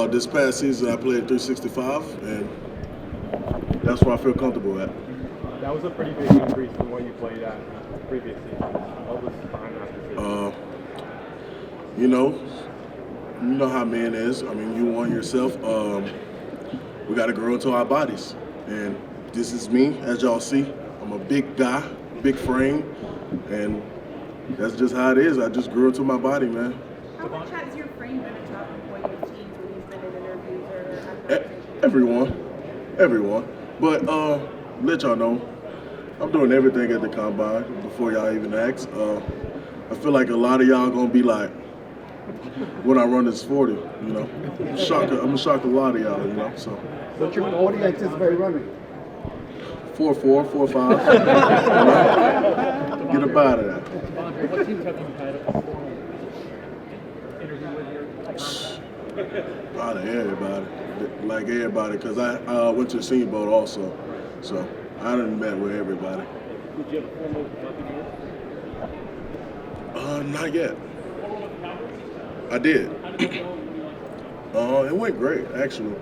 This past season, I played 365, and that's where I feel comfortable at. That was a pretty big increase from what you played at previous season. What was behind that decision? You know how man is. I mean, you want yourself. We got to grow into our bodies, and this is me, as y'all see. I'm a big guy, big frame, and that's just how it is. I just grew into my body, man. How much has your frame been a talking point with teams when you've been in interviews or had conversations? Everyone. But let y'all know, I'm doing everything at the combine before y'all even ask. I feel like a lot of y'all gonna be like, when I run this 40, I'm gonna shock a lot of y'all, So. What do you anticipate running? 4.4, 4.5. Get up out of that. Andre, what teams have you had a interview with here? Probably everybody, because I went to the Senior Bowl also, so I done met with everybody. Did you have a formal interview? Not yet. I did. It went great, actually.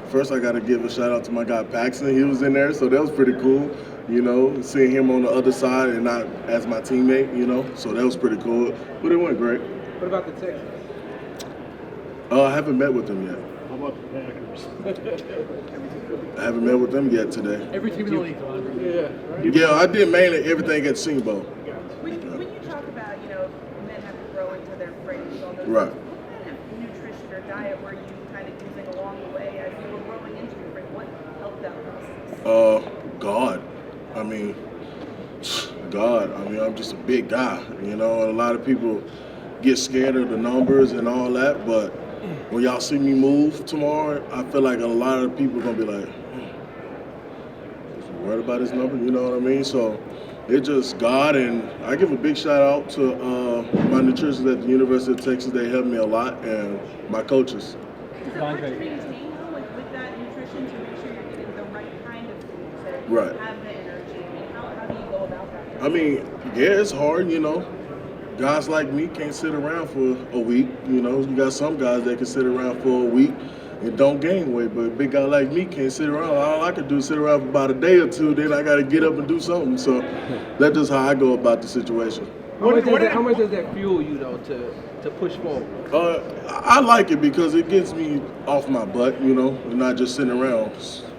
First, I got to give a shout out to my guy Paxton. He was in there, so that was pretty cool. Seeing him on the other side and not as my teammate. So that was pretty cool. But it went great. What about the Texans? I haven't met with them yet. How about the Packers? I haven't met with them yet today. Every team in the league, Andre. Yeah. Right? Yeah, I did mainly everything at Senior Bowl. When you talk about, men have to grow into their frames on those Right. things, what kind of nutrition or diet were you kind of using along the way as you were growing into your frame? What helped that process? God. I'm just a big guy. A lot of people get scared of the numbers and all that, but when y'all see me move tomorrow, I feel like a lot of people are gonna be like, worried about his number, you know what I mean? So it's just God, and I give a big shout out to my nutritionists at the University of Texas. They helped me a lot, and my coaches. Is it hard to maintain, though, with that nutrition to make sure you're getting the right kind of foods that Right. have the energy? How do you go about that? Yeah, it's hard, Guys like me can't sit around for a week, You got some guys that can sit around for a week and don't gain weight, but a big guy like me can't sit around. All I can do is sit around for about a day or two, then I got to get up and do something. So that's just how I go about the situation. How much does that fuel you, though, to push forward? I like it because it gets me off my butt, and not just sitting around.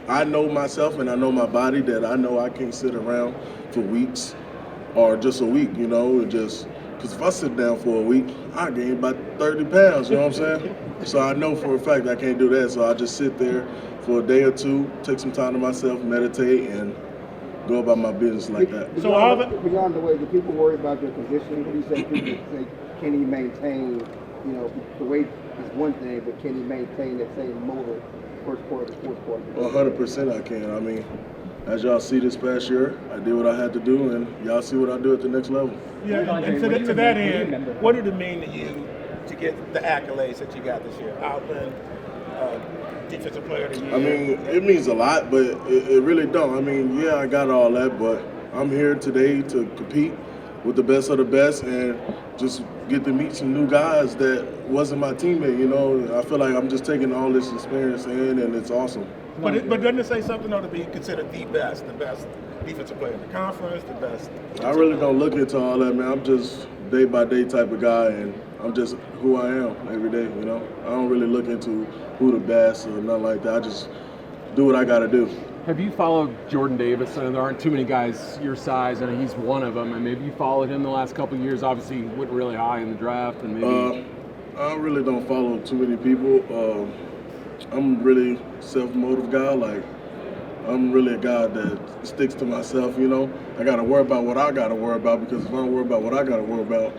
I know myself and I know my body that I know I can't sit around for weeks or just a week, because if I sit down for a week, I gain about 30 pounds, you know what I'm saying? So I know for a fact I can't do that, so I just sit there for a day or two, take some time to myself, meditate, and go about my business like that. So beyond the way, do people worry about your conditioning? What do you say? People say, can he maintain, the weight is one thing, but can he maintain that same motor first quarter to fourth quarter? 100% I can. As y'all see this past year, I did what I had to do, and y'all see what I do at the next level. Yeah, and to that end, what did it mean to you to get the accolades that you got this year? Outland, Defensive Player of the Year. It means a lot, but it really don't. Yeah, I got all that, but I'm here today to compete with the best of the best and just get to meet some new guys that wasn't my teammate, I feel like I'm just taking all this experience in, and it's awesome. But doesn't it say something, though, to be considered the best defensive player in the conference, the best? I really don't look into all that, man. I'm just day-by-day type of guy, and I'm just who I am every day, I don't really look into who the best or nothing like that. I just do what I got to do. Have you followed Jordan Davis? And there aren't too many guys your size, and he's one of them. And maybe you followed him the last couple of years. Obviously, he went really high in the draft, and maybe. I really don't follow too many people. I'm really self-motive guy. Like, I'm really a guy that sticks to myself. I got to worry about what I got to worry about, because if I don't worry about what I got to worry about,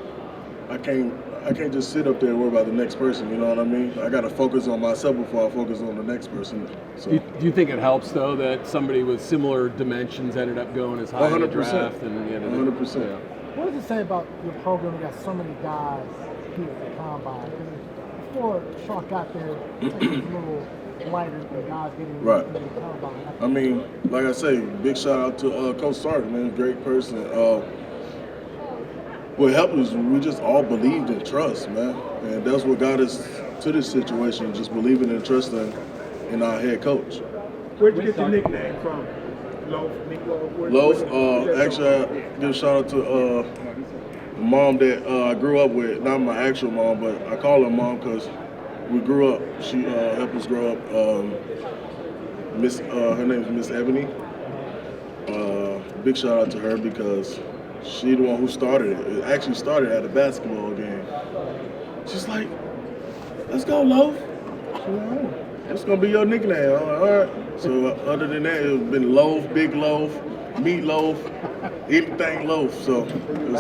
I can't just sit up there and worry about the next person, you know what I mean? I got to focus on myself before I focus on the next person. So. Do you think it helps, though, that somebody with similar dimensions ended up going as high 100%. In the draft? 100%. What does it say about your program? You got so many guys here at the combine. Before Shaw got there, it was a little lighter than guys getting right. into the combine. Like I say, big shout out to Coach Stark, man, great person. What helped us, we just all believed in trust, man. And that's what got us to this situation, just believing and trusting in our head coach. Where'd you get the nickname from? Loaf, Nick Loaf? Loaf, actually, I give a shout out to the mom that I grew up with, not my actual mom, but I call her mom because we grew up. She helped us grow up. Her name is Miss Ebony. Big shout out to her because she the one who started it. It actually started at a basketball game. She's like, let's go, Loaf. That's gonna be your nickname. I'm like, all right. So other than that, it's been Loaf, Big Loaf, Meat Loaf, anything Loaf. So I'm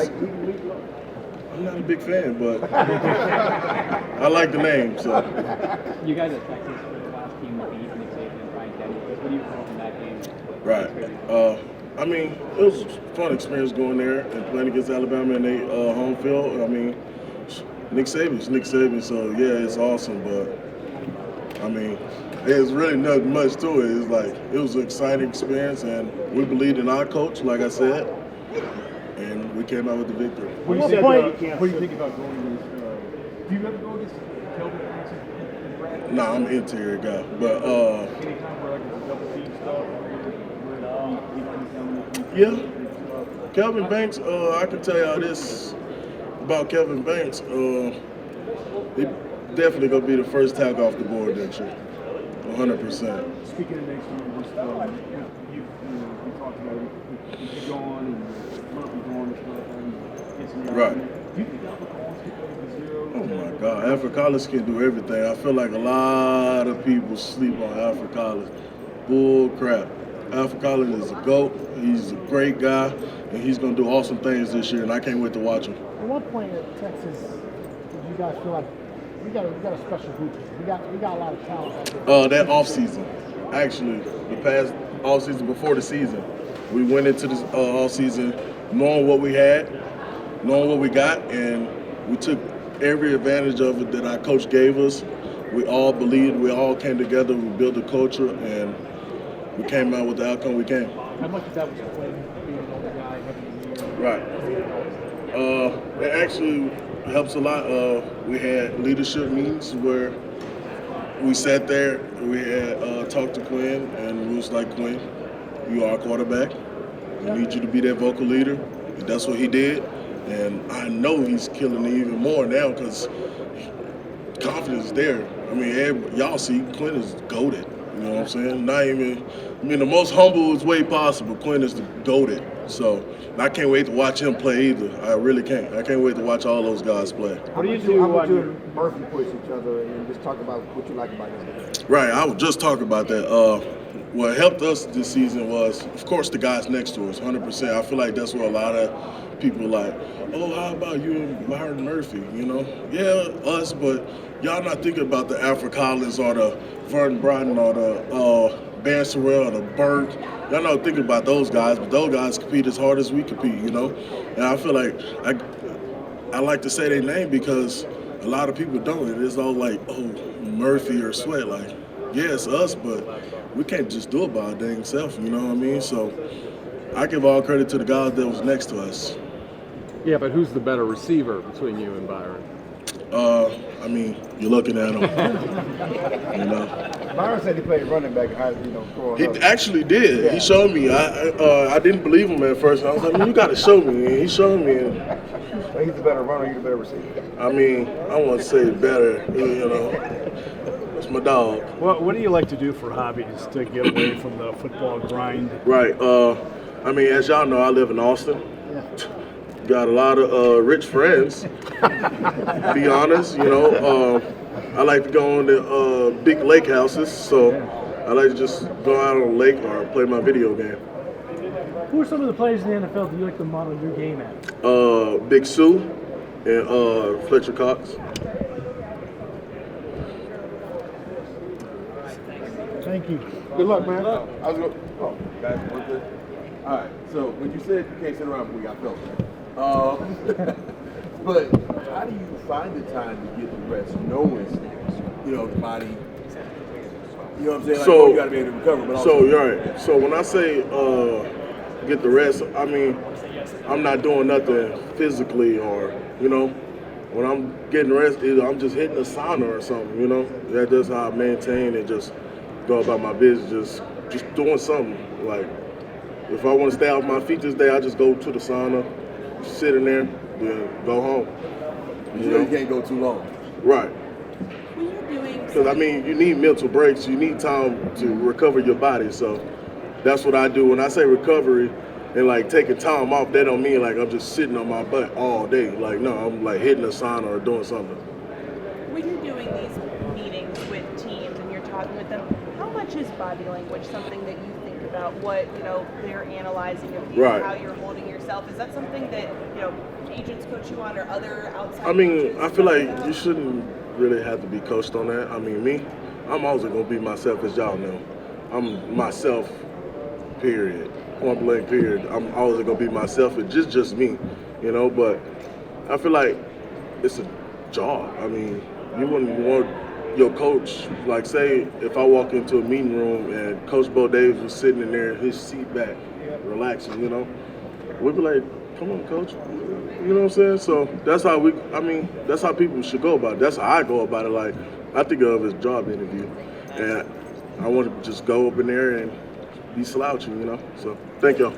not a big fan, but I like the name. So You guys at Texas were the last team to beat Nick Saban and Brian Kelly. What do you recall from that game? right. I mean, it was a fun experience going there and playing against Alabama in their home field. I mean, Nick Saban's Nick Saban, so yeah, it's awesome. But I mean, there's really not much to it. It's like it was an exciting experience, and we believed in our coach, like I said, and we came out with the victory. What do you think about going against? Do you ever go against Kelvin Banks and Brad? Nah, I'm an interior guy, but Anytime where like it's a double team stuff, yeah, Kelvin Banks. I can tell y'all this about Kelvin Banks. He definitely gonna be the first tackle off the board next year, 100%. Speaking of next year, just you talked about it. You gone and Murphy gone and stuff. Right. Do you think Alpha Collins can play the zero? Oh my God, Alfred Collins can do everything. I feel like a lot of people sleep on Alfred Collins. Bull crap. Alfred Collins is a GOAT. He's a great guy, and he's going to do awesome things this year, and I can't wait to watch him. At what point in Texas did you guys feel like we got a special group here? We got a lot of talent out there. That offseason, actually, the past offseason before the season, we went into this offseason knowing what we had, knowing what we got, and we took every advantage of it that our coach gave us. We all believed, we all came together, we built a culture, and we came out with the outcome we came. How much of that was playing, being an older guy, having a year? Right. It actually helps a lot. We had leadership meetings where we sat there, we had talked to Quinn, and we was like, Quinn, you are a quarterback. We need you to be that vocal leader. And that's what he did. And I know he's killing it even more now because confidence is there. I mean, y'all see Quinn is GOATED. You know what I'm saying? Not even, I mean, the most humblest way possible, Quinn is the GOATED. So I can't wait to watch him play either. I really can't. I can't wait to watch all those guys play. What do you do? How would you and Murphy push each other and just talk about what you like about this? Right, I was just talking about that. What helped us this season was, of course, the guys next to us, 100%. I feel like that's what a lot of people like, oh, how about you and Byron Murphy, you know? Yeah, us, but y'all not thinking about the Alfred Collins or the Vernon Broughton or the Van Sorrell or the Burke. Y'all not thinking about those guys, but those guys compete as hard as we compete, you know? And I feel like I like to say their name because a lot of people don't. It's all like, oh, Murphy or Sweat. Like, yeah, it's us, but we can't just do it by our dang self, you know what I mean? So I give all credit to the guys that was next to us. Yeah, but who's the better receiver between you and Byron? I mean, you're looking at him, you know. Byron said he played running back, growing He up. actually did. Yeah. He showed me. I didn't believe him at first. I was like, man, you got to show me. And he showed me. And, But he's the better runner, you're the better receiver. I mean, I want to say better, you know. It's my dog. What do you like to do for hobbies to get away from the football grind? Right. I mean, as y'all know, I live in Austin. Got a lot of rich friends, to be honest, you know. I like to go on the big lake houses, so I like to just go out on the lake or play my video game. Who are some of the players in the NFL that you like to model your game at? Big Sue and Fletcher Cox. Thank you. Good luck, man. I was going. Oh, guys, we're good. All right. So when you said you can't sit around, we got felt. But how do you find the time to get the rest, knowing the body? You know what I'm saying? Like, So- you got to be able to recover. But So also, you're right. So when I say get the rest, I mean I'm not doing nothing physically or when I'm getting rest, either I'm just hitting a sauna or something, you know. That's how I maintain and just go about my business, just doing something. Like, if I want to stay off my feet this day, I just go to the sauna, sit in there, then go home. You know you can't go too long. Right. When you're doing Because, I mean, you need mental breaks. You need time to recover your body. So that's what I do. When I say recovery and, like, taking time off, that don't mean, like, I'm just sitting on my butt all day. Like, no, I'm, like, hitting a sauna or doing something. when you're doing these meetings with teams and you're talking with them, how much is body language something that you think about? What, you know, they're analyzing of you, Right. how you're holding yourself? Is that something that, you know, agents coach you on or other outside I mean, coaches I feel talk like about? you shouldn't really have to be coached on that. I mean, me, I'm always going to be myself, as y'all know. I'm myself, period. Point blank, period. I'm always going to be myself. It's just me, you know, but I feel like it's a job. I mean, you wouldn't want your coach, like, say if I walk into a meeting room and Coach Bo Davis was sitting in there, his seat back, relaxing, you know, we'd be like, come on, coach. You know what I'm saying? So that's how that's how people should go about it. That's how I go about it. Like, I think of it as a job interview. And I want to just go up in there and be slouching, you know? So thank y'all.